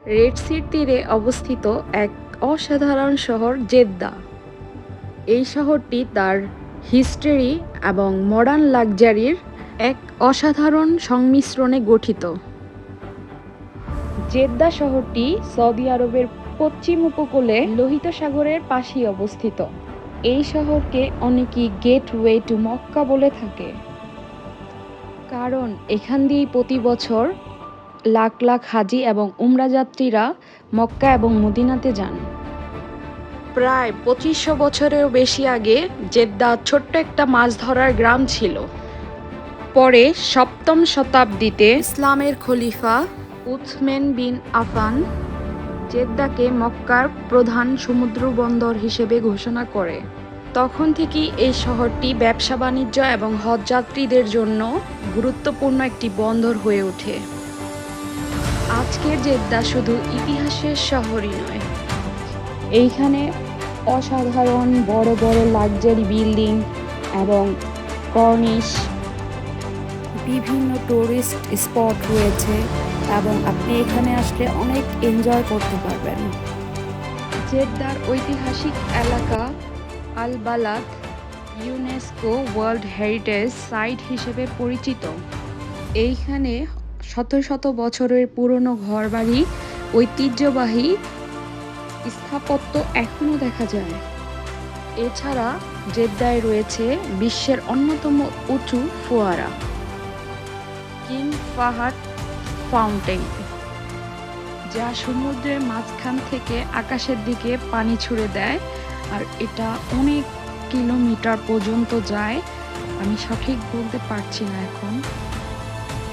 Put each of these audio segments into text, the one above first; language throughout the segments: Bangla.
রেড সির তীরে অবস্থিত এক অসাধারণ শহর জেদ্দা। এই শহরটি তার হিস্টরি এবং মডার্ন লাক্সারির এক অসাধারণ সংমিশ্রণে গঠিত। জেদ্দা শহরটি সৌদি আরবের পশ্চিম উপকূলে লোহিত সাগরের পাশেই অবস্থিত। এই শহরকে অনেকেই গেটওয়ে টু মক্কা বলে থাকে, কারণ এখান দিয়েই প্রতি বছর লাখ লাখ হাজি এবং উমরা যাত্রীরা মক্কা এবং মদিনাতে যান। প্রায় 2500 বছরেরও বেশি আগে জেদ্দা ছোট্ট একটা মাছ ধরার গ্রাম ছিল। পরে 7ম শতাব্দীতে ইসলামের খলিফা উথমান বিন আফান জেদ্দাকে মক্কার প্রধান সমুদ্র বন্দর হিসেবে ঘোষণা করে। তখন থেকেই এই শহরটি ব্যবসা বাণিজ্য এবং হজ যাত্রীদের জন্য গুরুত্বপূর্ণ একটি বন্দর হয়ে ওঠে। আজকের জেদ্দা শুধু ইতিহাসের শহরই নয়, এইখানে অসাধারণ বড় বড় লাক্সারি বিল্ডিং এবং কর্নিশ, বিভিন্ন টুরিস্ট স্পট রয়েছে এবং আপনি এখানে আসলে অনেক এনজয় করতে পারবেন। জেদ্দার ঐতিহাসিক এলাকা Al Balad UNESCO world heritage site হিসেবে পরিচিত। এইখানে শত শত বছরের পুরনো ঘরবাড়ি, ঐতিহ্যবাহী স্থাপত্য এখনও দেখা যায়। এছাড়া জেদ্দায় রয়েছে বিশ্বের অন্যতম উঁচু ফোয়ারা কিং ফাহাদ ফাউন্টেন, যা সমুদ্রের মাঝখান থেকে আকাশের দিকে পানি ছুড়ে দেয়, আর এটা অনেক কিলোমিটার পর্যন্ত যায়। আমি সঠিক বলতে পারছি না এখন।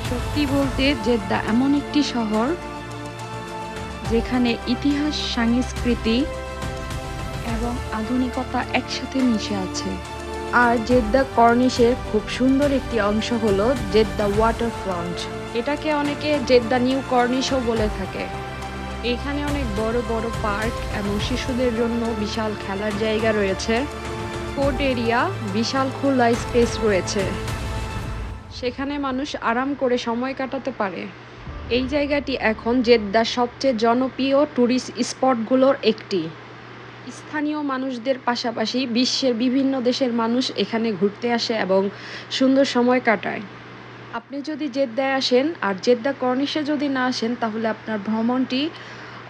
সত্যি বলতে জেদ্দা এমন একটি শহর যেখানে ইতিহাস, সংস্কৃতি এবং আধুনিকতা একসাথে মিশে আছে। আর জেদ্দা কর্নিশের খুব সুন্দর একটি অংশ হলো জেদ্দা ওয়াটার ফ্রন্ট। এটাকে অনেকে জেদ্দা নিউ কর্নিশও বলে থাকে। এখানে অনেক বড় বড় পার্ক এবং শিশুদের জন্য বিশাল খেলার জায়গা রয়েছে। কোর্ট এরিয়া, বিশাল খোলা স্পেস রয়েছে, সেখানে মানুষ আরাম করে সময় কাটাতে পারে। এই জায়গাটি এখন জেদ্দার সবচেয়ে জনপ্রিয় ট্যুরিস্ট স্পটগুলোর একটি। স্থানীয় মানুষদের পাশাপাশি বিশ্বের বিভিন্ন দেশের মানুষ এখানে ঘুরতে আসে এবং সুন্দর সময় কাটায়। আপনি যদি জেদ্দায় আসেন আর জেদ্দা কর্নিশে যদি না আসেন, তাহলে আপনার ভ্রমণটি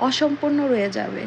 অসম্পূর্ণ রয়ে যাবে।